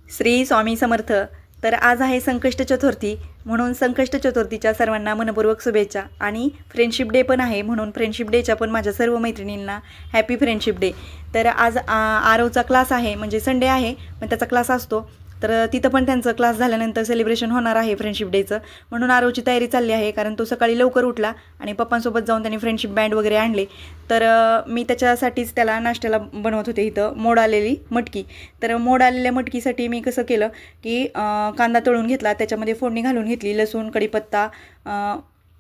श्री स्वामी समर्थ. तर आज आहे संकष्ट चतुर्थी, म्हणून संकष्ट चतुर्थीच्या सर्वांना मनपूर्वक शुभेच्छा. आणि फ्रेंडशिप डे पण आहे, म्हणून फ्रेंडशिप डेच्या पण माझ्या सर्व मैत्रिणींना हॅपी फ्रेंडशिप डे. तर आज आरवचा क्लास आहे, म्हणजे संडे आहे पण त्याचा क्लास असतो. तर तिथं पण त्यांचं क्लास झाल्यानंतर सेलिब्रेशन होणार आहे फ्रेंडशिप डेचं, म्हणून आरवची तयारी चालली आहे. कारण तो सकाळी लवकर उठला आणि पप्पांसोबत जाऊन त्यांनी फ्रेंडशिप बँड वगैरे आणले. तर मी त्याच्यासाठीच त्याला नाश्त्याला बनवत होते इथं मोड आलेली मटकी. तर मोड आलेल्या मटकीसाठी मी कसं केलं की कांदा तळून घेतला, त्याच्यामध्ये फोडणी घालून घेतली, लसूण, कढीपत्ता,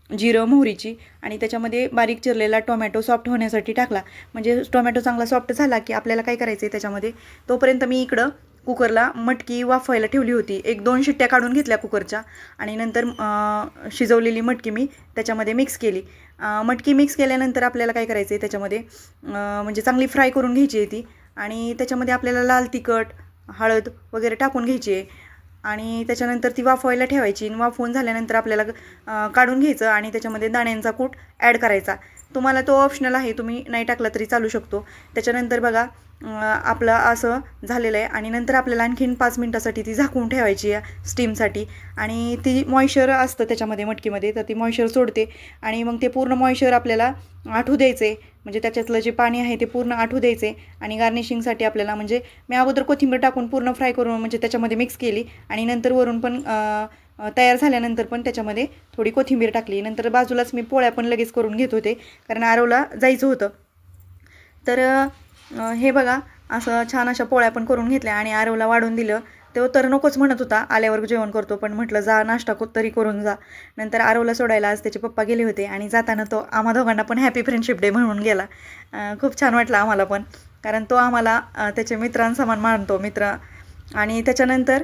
जिरं, मोहरीची, आणि त्याच्यामध्ये बारीक चिरलेला टोमॅटो सॉफ्ट होण्यासाठी टाकला. म्हणजे टोमॅटो चांगला सॉफ्ट झाला की आपल्याला काय करायचं आहे त्याच्यामध्ये, तोपर्यंत मी इकडं कुकरला मटकी वाफवायला ठेवली होती. 1-2 शिट्ट्या काढून घेतल्या कुकरच्या आणि नंतर शिजवलेली मटकी मी त्याच्यामध्ये मिक्स केली. मटकी मिक्स केल्यानंतर आपल्याला काय करायचं आहे त्याच्यामध्ये, म्हणजे चांगली फ्राय करून घ्यायची आहे ती. आणि त्याच्यामध्ये आपल्याला लाल तिखट, हळद वगैरे टाकून घ्यायची आहे आणि त्याच्यानंतर ती वाफवायला ठेवायची. वाफवून झाल्यानंतर आपल्याला काढून घ्यायचं आणि त्याच्यामध्ये दाण्यांचा कूट ॲड करायचा. तुम्हाला तो ऑप्शनल आहे, तुम्ही नाही टाकला तरी चालू शकतो. त्याच्यानंतर बघा आपलं असं झालेलं आहे आणि नंतर आपल्याला आणखीन 5 मिनटासाठी ती झाकून ठेवायची आहे स्टीमसाठी. आणि ती मॉइश्चर असतं त्याच्यामध्ये मटकीमध्ये, तर ती मॉइश्चर सोडते आणि मग ते पूर्ण मॉइश्चर आपल्याला आठवू द्यायचे, म्हणजे त्याच्यातलं जे पाणी आहे ते पूर्ण आठवू द्यायचे. आणि गार्निशिंगसाठी आपल्याला, म्हणजे मी अगोदर कोथिंबीर टाकून पूर्ण फ्राय करून म्हणजे त्याच्यामध्ये मिक्स केली आणि नंतर वरून पण तयार झाल्यानंतर पण त्याच्यामध्ये थोडी कोथिंबीर टाकली. नंतर बाजूलाच मी पोळ्या पण लगेच करून घेत होते, कारण आरवला जायचं होतं. तर हे बघा असं छान अशा पोळ्या पण करून घेतल्या आणि आरवला वाढून दिलं. तो तर नकोच म्हणत होता, आल्यावर जेवण करतो, पण म्हटलं जा नाश्ता तरी करून जा. नंतर आरवला सोडायला आज त्याचे पप्पा गेले होते आणि जाताना तो आम्हा दोघांना पण हॅपी फ्रेंडशिप डे म्हणून गेला. खूप छान वाटलं आम्हाला पण, कारण तो आम्हाला त्याचे मित्रांसमान मानतो मित्र. आणि त्याच्यानंतर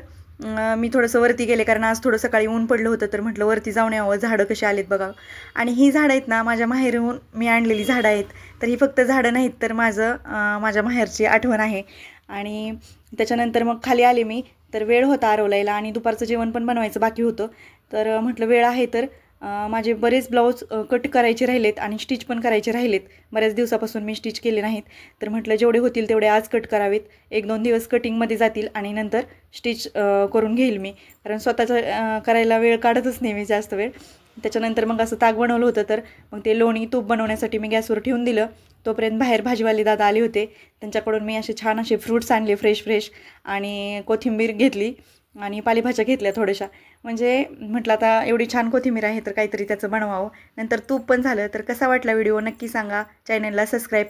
मी थोडंसं वरती गेले, कारण आज थोडं सकाळी ऊन पडलं होतं, तर म्हटलं वरती जाऊन यावं, झाडं कशी आलेत बघा. आणि ही झाडं आहेत ना, माझ्या माहेरहून मी आणलेली झाडं आहेत. तर ही फक्त झाडं नाहीत, तर माझ्या माहेरची आठवण आहे. आणि त्याच्यानंतर मग खाली आले मी, तर वेळ होता आरवलायला आणि दुपारचं जेवण पण बनवायचं बाकी होतं. तर म्हटलं वेळ आहे तर माझे बरेच ब्लाऊज कट करायचे राहिलेत आणि स्टिच पण करायचे राहिलेत. बऱ्याच दिवसापासून मी स्टिच केले नाहीत, तर म्हटलं जेवढे होतील तेवढे आज कट करावेत. 1-2 दिवस कटिंगमध्ये जातील आणि नंतर स्टिच करून घेईल मी, कारण स्वतःचं करायला वेळ काढतच नाही मी जास्त वेळ. त्याच्यानंतर मग असं ताक बनवलं होतं, तर मग ते लोणी तूप बनवण्यासाठी मी गॅसवर ठेवून दिलं. तोपर्यंत बाहेर भाजीवाले दादा आले होते, त्यांच्याकडून मी असे छान असे फ्रूट्स आणले फ्रेश आणि कोथिंबीर घेतली आणि पालेभाज्या घेतल्या थोड्याशा. म्हणजे म्हटलं आता एवढी छान कोथिंबीर आहे तर काहीतरी त्याचं बनवावं. नंतर तूप पण झालं. तर कसा वाटला व्हिडिओ नक्की सांगा. चॅनलला सबस्क्राईब